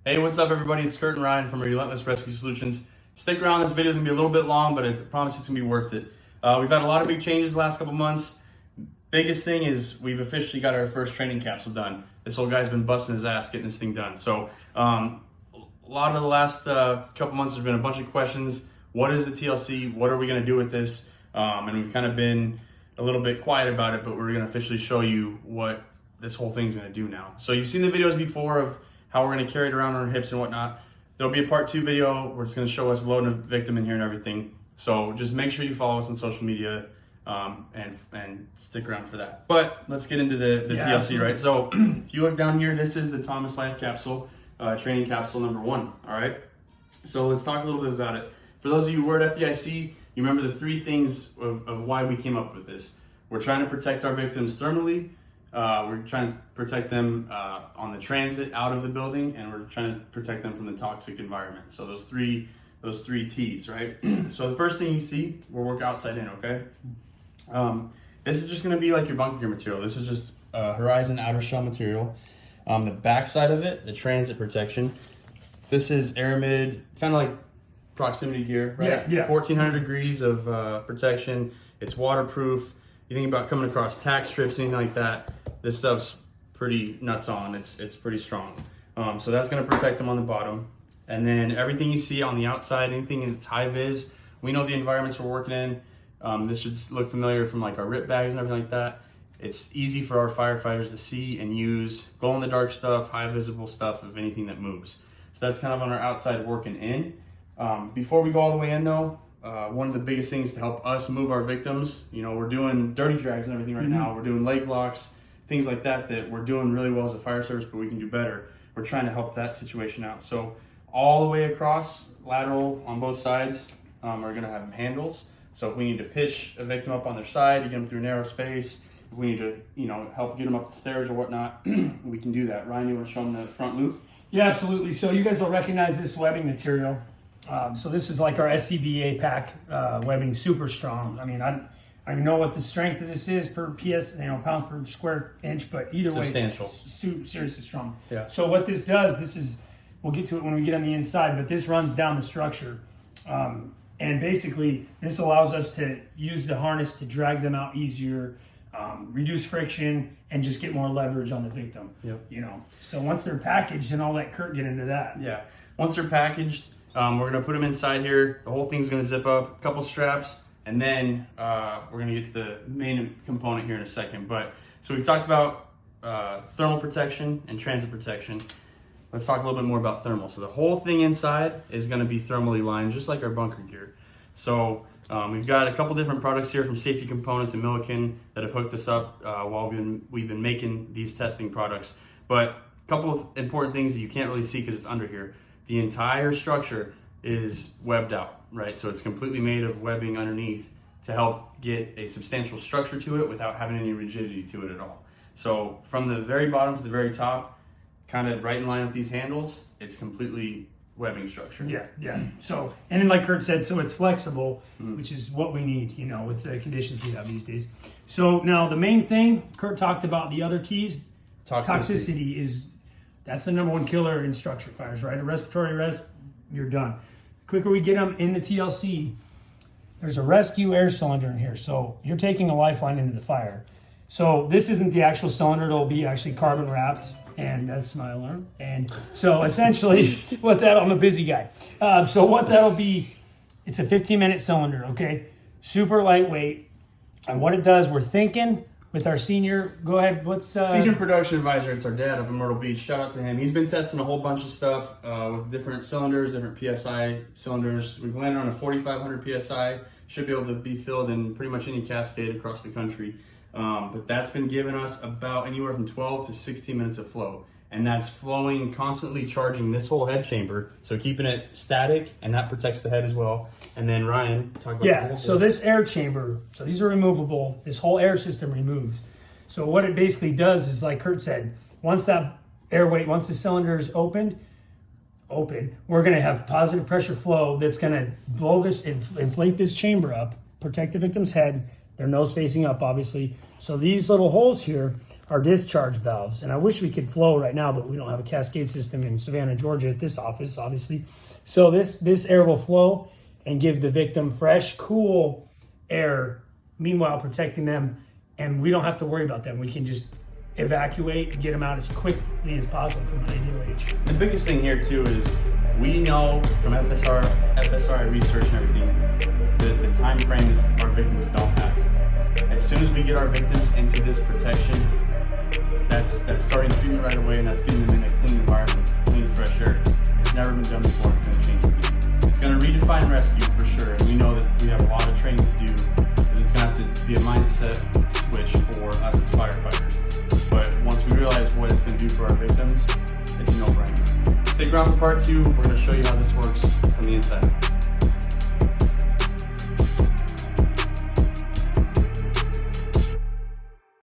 Hey, what's up everybody? It's Kurt and Ryan from Relentless Rescue Solutions. Stick around, this video is going to be a little bit long, but I promise it's going to be worth it. We've had a lot of big changes the last couple months. Biggest thing is we've officially got our first training capsule done. This old guy's been busting his ass getting this thing done. So a lot of the last couple months there's been a bunch of questions. What is the TLC? What are we going to do with this? And we've kind of been a little bit quiet about it, but we're going to officially show you what this whole thing's going to do now. So you've seen the videos before of how we're going to carry it around on our hips and whatnot. There'll be a part 2 video where it's going to show us loading a victim in here and everything. So just make sure you follow us on social media and stick around for that. But let's get into the TLC, absolutely. Right? So if you look down here, this is the Thomas Life Capsule, training capsule number 1, all right? So let's talk a little bit about it. For those of you who were at FDIC, you remember the 3 things of why we came up with this. We're trying to protect our victims thermally, we're trying to protect them on the transit out of the building, and we're trying to protect them from the toxic environment. So those three T's, right? So the first thing you see, we'll work outside in, okay? This is just gonna be like your bunker gear material. This is just Horizon outer shell material. The back side of it, the transit protection. This is Aramid, kind of like proximity gear, right? Yeah. 1400 degrees of protection. It's waterproof. You think about coming across tack strips, anything like that, this stuff's pretty nuts on. It's pretty strong. So that's gonna protect them on the bottom. And then everything you see on the outside, anything that's high vis, we know the environments we're working in. This should look familiar from like our RIP bags and everything like that. It's easy for our firefighters to see and use glow in the dark stuff, high visible stuff of anything that moves. So that's kind of on our outside working in. Before we go all the way in though, one of the biggest things to help us move our victims, you know, we're doing dirty drags and everything right now. We're doing leg locks, things like that we're doing really well as a fire service, but we can do better. We're trying to help that situation out. So all the way across, lateral on both sides, are gonna have handles. So if we need to pitch a victim up on their side to get them through a narrow space, if we need to, you know, help get them up the stairs or whatnot, we can do that. Ryan, you wanna show them the front loop? Yeah, absolutely. So you guys will recognize this webbing material. So this is like our SCBA pack webbing, super strong. I mean, I don't know what the strength of this is per PS, pounds per square inch, but either way, it's seriously strong. Yeah. So what this does, we'll get to it when we get on the inside, but this runs down the structure. And basically, this allows us to use the harness to drag them out easier, reduce friction, and just get more leverage on the victim. Yep. You know, so once they're packaged, and I'll let Kurt get into that. Yeah. Once they're packaged, we're gonna put them inside here. The whole thing's gonna zip up, a couple straps, and then we're gonna get to the main component here in a second. But so we've talked about thermal protection and transit protection. Let's talk a little bit more about thermal. So the whole thing inside is gonna be thermally lined, just like our bunker gear. So we've got a couple different products here from Safety Components and Milliken that have hooked us up while we've been making these testing products. But a couple of important things that you can't really see because it's under here. The entire structure is webbed out, right? So it's completely made of webbing underneath to help get a substantial structure to it without having any rigidity to it at all. So from the very bottom to the very top, kind of right in line with these handles, it's completely webbing structure. Yeah. So, and then like Kurt said, so it's flexible, which is what we need, you know, with the conditions we have these days. So now the main thing, Kurt talked about the other T's, toxicity is, that's the #1 killer in structure fires, right? A respiratory arrest, you're done. The quicker we get them in the TLC, there's a rescue air cylinder in here. So you're taking a lifeline into the fire. So this isn't the actual cylinder, it'll be actually carbon wrapped. And that's my alarm. And so essentially, I'm a busy guy. So what that'll be, it's a 15-minute cylinder, okay? Super lightweight. And what it does, we're thinking with our senior, go ahead, what's... Senior production advisor, it's our dad up in Myrtle Beach. Shout out to him. He's been testing a whole bunch of stuff with different cylinders, different PSI cylinders. We've landed on a 4,500 PSI. Should be able to be filled in pretty much any cascade across the country. But that's been giving us about anywhere from 12 to 16 minutes of flow. And that's flowing, constantly charging this whole head chamber. So keeping it static, and that protects the head as well. And then Ryan, talk about the whole so this air chamber, so these are removable. This whole air system removes. So what it basically does is, like Kurt said, once that once the cylinder is open, we're gonna have positive pressure flow that's gonna blow this, inflate this chamber up, protect the victim's head, Their nose facing up, obviously. So these little holes here are discharge valves. And I wish we could flow right now, but we don't have a cascade system in Savannah, Georgia at this office, obviously. So this air will flow and give the victim fresh, cool air, meanwhile protecting them. And we don't have to worry about them. We can just evacuate, get them out as quickly as possible from the ADOH. The biggest thing here too is we know from FSRI research and everything the time frame our victims don't have. As soon as we get our victims into this protection, that's starting treatment right away, and that's getting them in a clean environment with clean, fresh air. It's never been done before. It's going to change again. It's going to redefine rescue for sure, and we know that we have a lot of training to do because it's going to have to be a mindset switch for us as firefighters. But once we realize what it's going to do for our victims, it's a no-brainer. Stick around for part 2. We're going to show you how this works from the inside.